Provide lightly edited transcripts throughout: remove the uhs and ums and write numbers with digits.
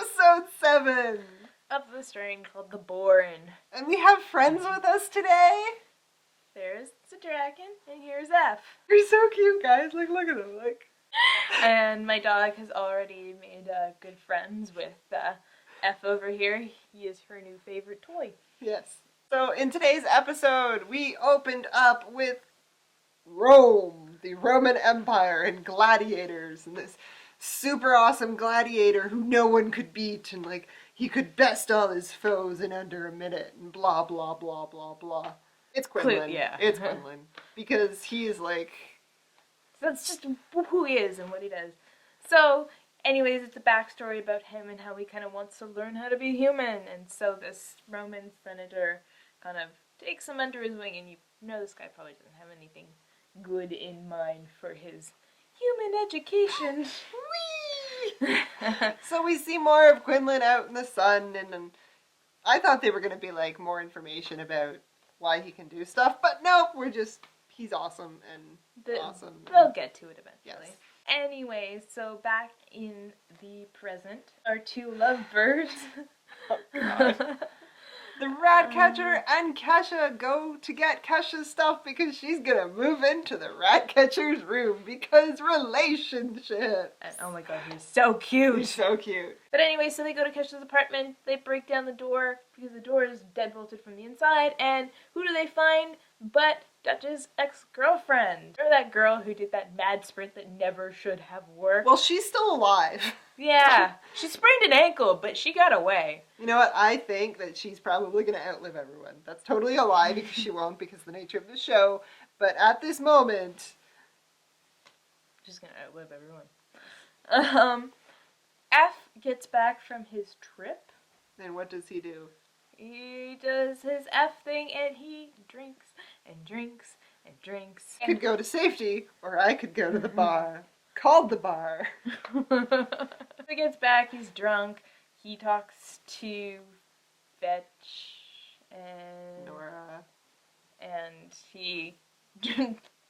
Episode 7 of the strain called The Born. And we have friends with us today. There's the dragon, and here's F. You're so cute, guys. Like, look at them. Like, and my dog has already made good friends with F over here. He is her new favorite toy. Yes. So in today's episode, we opened up with Rome, the Roman Empire, and gladiators, and this super awesome gladiator who no one could beat, and like he could best all his foes in under a minute, and blah blah blah blah blah. It's Quinlain. Yeah. It's Quinlain because he is like. That's just who he is and what he does. So, anyways, it's a backstory about him and how he kind of wants to learn how to be human, and so this Roman senator kind of takes him under his wing, and you know this guy probably doesn't have anything good in mind for his human education. So we see more of Quinlain out in the sun, and I thought they were going to be like more information about why he can do stuff, but nope, he's awesome and awesome. They'll get to it eventually. Yes. Anyway, so back in the present, our two lovebirds. Oh, God. The Ratcatcher and Kesha go to get Kesha's stuff because she's gonna move into the Ratcatcher's room because relationship. And, oh my god, he's so cute. He's so cute. But anyway, so they go to Kesha's apartment, they break down the door because the door is deadbolted from the inside, and who do they find but Dutch's ex-girlfriend? Or that girl who did that mad sprint that never should have worked. Well, she's still alive. Yeah, she sprained an ankle, but she got away. You know what? I think that she's probably going to outlive everyone. That's totally a lie because she won't because of the nature of the show. But at this moment... She's going to outlive everyone. F gets back from his trip. And what does he do? He does his F thing and he drinks and drinks and drinks. Could go to safety, or I could go to the bar. Called the bar. He gets back, he's drunk, he talks to Fetch and Nora. And he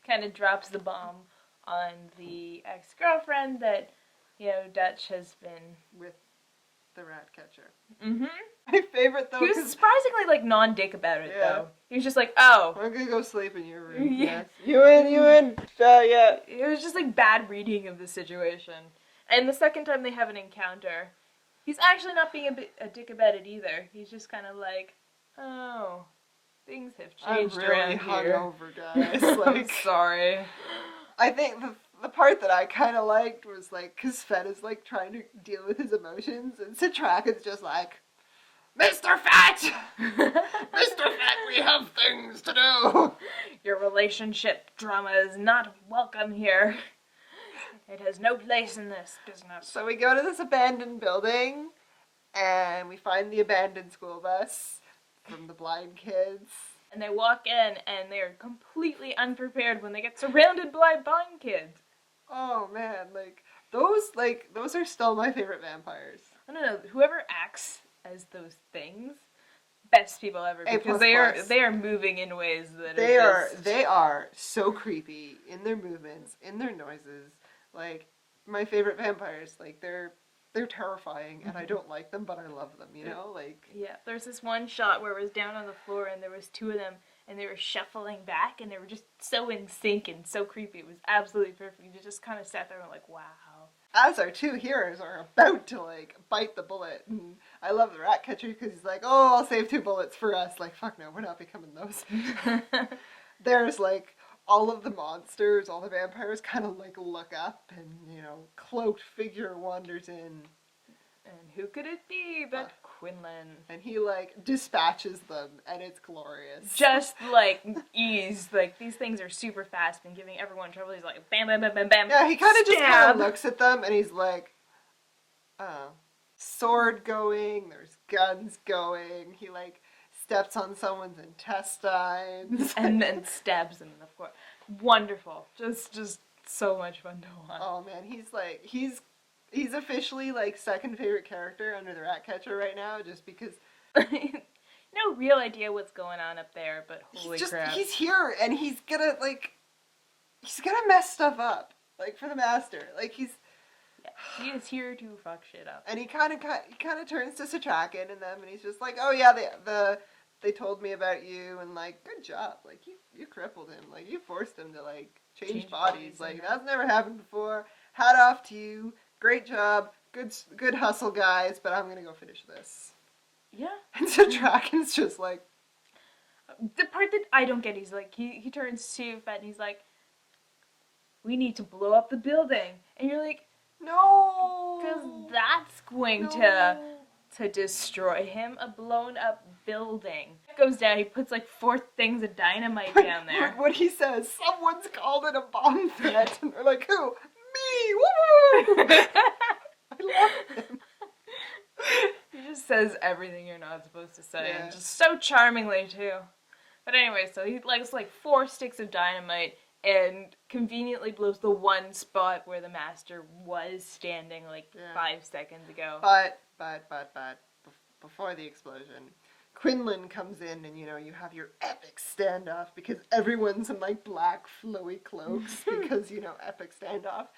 kind of drops the bomb on the ex-girlfriend that, you know, Dutch has been With the Ratcatcher. Mm-hmm. My favorite, though, He was surprisingly, like, non-dick about it, though. He was just like, oh. I'm gonna go sleep in your room. Yeah. Yes. You in. Yeah. It was just, like, bad reading of the situation. And the second time they have an encounter, he's actually not being a dick about it either. He's just kind of like, oh, things have changed around here. I'm really hungover, guys. Like, I'm sorry. I think the part that I kind of liked was, like, because Fett is, like, trying to deal with his emotions, and Citrak is just like, Mr. Fett! Mr. Fett, we have things to do! Your relationship drama is not welcome here. It has no place in this business. So we go to this abandoned building, and we find the abandoned school bus from the blind kids. And they walk in, and they're completely unprepared when they get surrounded by blind kids. Oh man, those are still my favorite vampires. I don't know, whoever acts as those things, best people ever, because they are moving in ways that they are so creepy in their movements, in their noises. Like, my favorite vampires, like, they're terrifying, and I don't like them, but I love them, you know? Like... Yeah, there's this one shot where it was down on the floor, and there was two of them, and they were shuffling back, and they were just so in sync and so creepy. It was absolutely perfect. You just kind of sat there and like, wow. As our two heroes are about to, like, bite the bullet, and I love the Ratcatcher because he's like, oh, I'll save 2 bullets for us. Like, fuck no, we're not becoming those. There's, like... all of the monsters, all the vampires kind of, like, look up and, you know, cloaked figure wanders in. And who could it be but Quinlain? And he, like, dispatches them, and it's glorious. Just, like, ease. Like, these things are super fast and giving everyone trouble. He's like, bam, bam, bam, bam, bam. Yeah, he kind of just kind of looks at them, and he's like, sword going, there's guns going. He, like... steps on someone's intestines. And then stabs them in the floor. Wonderful. Just so much fun to watch. Oh man, he's officially like second favorite character under the Ratcatcher right now, just because no real idea what's going on up there, but holy crap. He's here and he's gonna mess stuff up. Like for the Master. Like Yeah, he is here to fuck shit up. And he kind of turns to Satrakan and them, and he's just like, "Oh yeah, they told me about you, and like, good job. Like you crippled him. Like you forced him to like change bodies. Like that's never happened before. Hat off to you. Great job. Good hustle, guys. But I'm gonna go finish this." Yeah. And Satrakan's just like, the part that I don't get, he's like, he turns to Fett and he's like, "We need to blow up the building," and you're like, "No, because that's going to destroy him. A blown up building goes down. He puts like 4 things of dynamite down there. What he says, someone's called it a bomb threat, and they're like, "Who? Me! Woo!" I love him. He just says everything you're not supposed to say, and just so charmingly too. But anyway, so he likes like 4 sticks of dynamite and conveniently blows the one spot where the master was standing like 5 seconds ago. But before the explosion, Quinlain comes in, and you have your epic standoff because everyone's in like black flowy cloaks because epic standoff,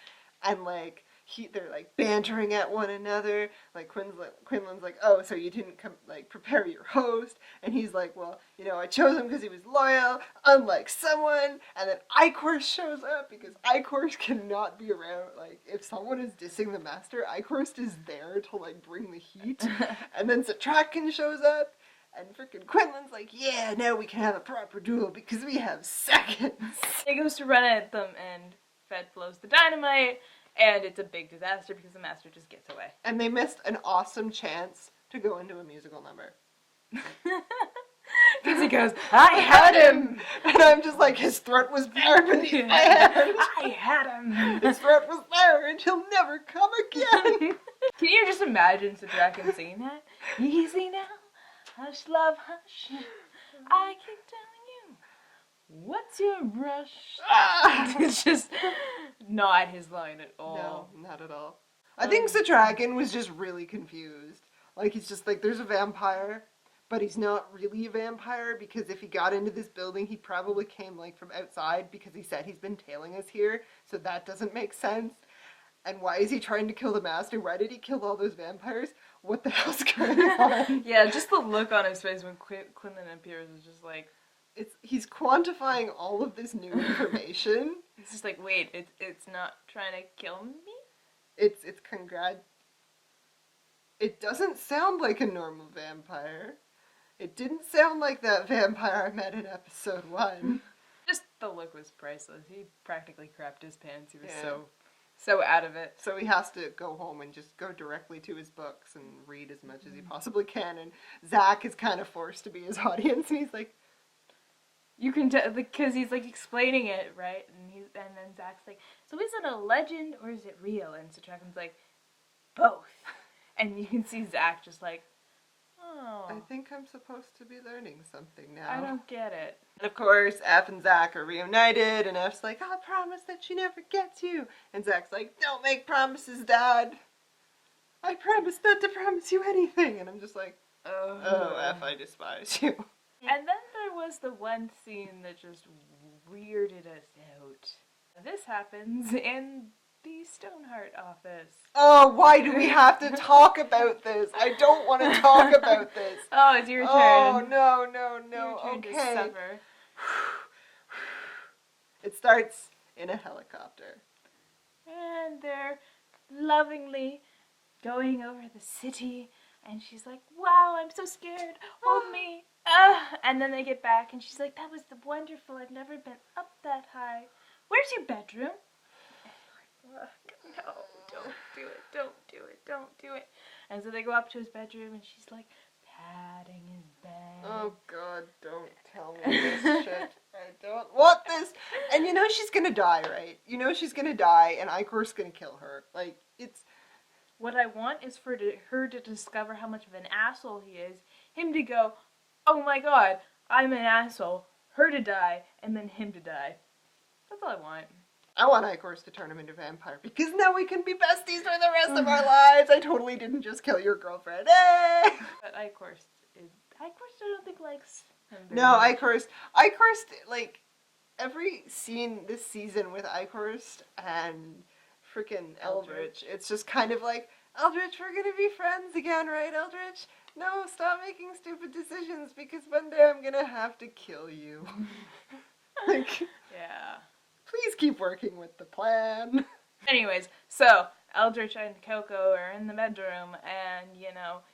and like they're like bantering at one another. Like Quinlan's like, "Oh, so you didn't prepare your host?" And he's like, "Well, I chose him because he was loyal, unlike someone." And then Ichor shows up because Ichor cannot be around. Like if someone is dissing the master, Ichor is there to like bring the heat. And then Satrakan shows up. And frickin' Quinlan's like, "Yeah, now we can have a proper duel because we have seconds." He goes to run at them, and Fett blows the dynamite, and it's a big disaster because the master just gets away. And they missed an awesome chance to go into a musical number. Because he goes, "I had him!" And I'm just like, his throat was bare beneath my hand. I had him! His throat was there, and he'll never come again. Can you just imagine Satrakan singing that? Easy now. Hush, love, hush. I keep telling you, what's your rush? It's just not his line at all. No, not at all. I think Satrakan was just really confused. Like, he's just like, there's a vampire, but he's not really a vampire because if he got into this building, he probably came like from outside because he said he's been tailing us here, so that doesn't make sense. And why is he trying to kill the master? Why did he kill all those vampires? What the hell's going on? Yeah, just the look on his face when Quinlain appears is just like... He's quantifying all of this new information. It's just like, wait, it's not trying to kill me? It's It doesn't sound like a normal vampire. It didn't sound like that vampire I met in episode 1. Just the look was priceless. He practically crapped his pants. He was so out of it. So he has to go home and just go directly to his books and read as much as he possibly can. And Zach is kind of forced to be his audience, and he's like, you can tell because he's like explaining it, right? And then Zach's like, "So is it a legend or is it real?" And Satrakan's like, "Both." And you can see Zach just like, "Oh, I think I'm supposed to be learning something now. I don't get it." And of course, F and Zach are reunited, and F's like, "I'll promise that she never gets you." And Zach's like, "Don't make promises, Dad. I promise not to promise you anything." And I'm just like, oh F, I despise you. And then there was the one scene that just weirded us out. This happens in the Stoneheart office. Oh, why do we have to talk about this? I don't want to talk about this. Oh, it's your turn. Oh, no. Your turn Okay. to suffer. It starts in a helicopter. And they're lovingly going over the city, and she's like, "Wow, I'm so scared. Hold me." And then they get back, and she's like, "That was wonderful. I've never been up that high. Where's your bedroom?" No, don't do it. Don't do it. Don't do it. And so they go up to his bedroom, and she's like patting his bed. Oh, God, don't tell me this shit. I don't want this. And she's gonna die, right? She's gonna die, and Ichor's gonna kill her. Like, it's... What I want is for her to discover how much of an asshole he is, him to go, "Oh my God, I'm an asshole," her to die, and then him to die. That's all I want. I want Ichor's to turn him into a vampire, because now we can be besties for the rest of our lives. I totally didn't just kill your girlfriend. Hey! But Ichor's I don't think likes him very No, much. Ichor's, like, every scene this season with Ichor's and freaking Eldritch. It's just kind of like, Eldritch, we're gonna be friends again, right, Eldritch? No, stop making stupid decisions because one day I'm gonna have to kill you. Like, Yeah. please keep working with the plan. Anyways, so Eldritch and CoCo are in the bedroom, and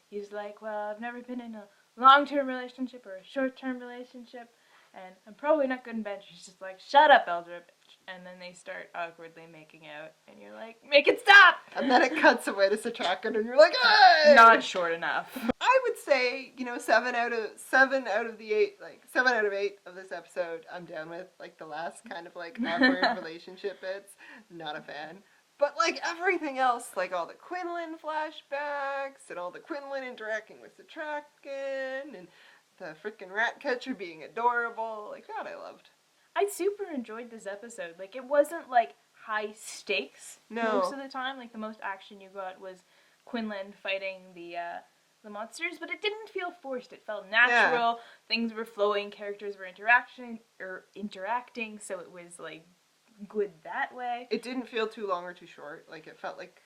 he's like, "Well, I've never been in a long-term relationship or a short-term relationship, and I'm probably not good in bed." She's just like, "Shut up, Eldritch," and then they start awkwardly making out, and you're like, "Make it stop!" And then it cuts away to Satrakan, and you're like, hey! Not short enough. I would say, 7 out of 8 of this episode, I'm down with. Like, the last kind of, like, awkward relationship bits, not a fan. But, like, everything else, like all the Quinlain flashbacks, and all the Quinlain interacting with Satrakan, and the frickin' rat catcher being adorable, like, that I loved. I super enjoyed this episode. Like, it wasn't, like, high stakes most of the time. Like, the most action you got was Quinlan fighting the monsters, but it didn't feel forced. It felt natural. Yeah. Things were flowing. Characters were interacting, so it was like good that way. It didn't feel too long or too short. Like, it felt like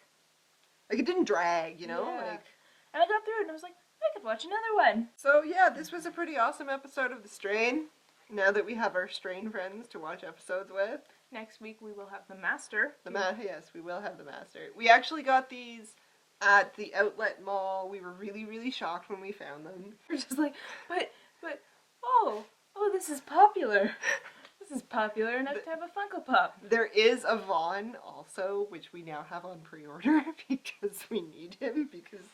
it didn't drag. Yeah. Like. And I got through it, and I was like, I could watch another one. So yeah, this was a pretty awesome episode of The Strain. Now that we have our Strain friends to watch episodes with. Next week we will have the Master. Yes, we will have the Master. We actually got these at the outlet mall. We were really, really shocked when we found them. We're just like, but, oh, this is popular. This is popular enough to have a Funko Pop. There is a Vaughn also, which we now have on pre-order because we need him because...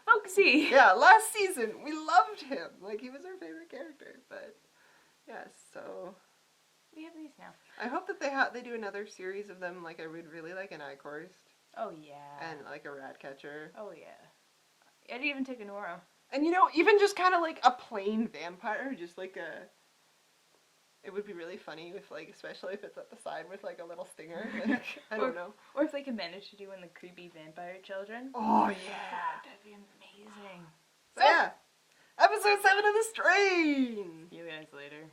Folksy. Yeah, last season we loved him. Like, he was our favorite character, but yes, so... We have these now. I hope that they do another series of them. Like, I would really like an Icorst. Oh, yeah. And, like, a rat catcher. Oh, yeah. I'd even take a Noro. And, even just kind of, like, a plain vampire. Just, like, it would be really funny if, like, especially if it's at the side with, like, a little stinger. Like, I don't know. Or if they could manage to do one of the creepy vampire children. Oh, yeah. That'd be amazing. So, yeah. Episode 7 of The Strain. See you guys later.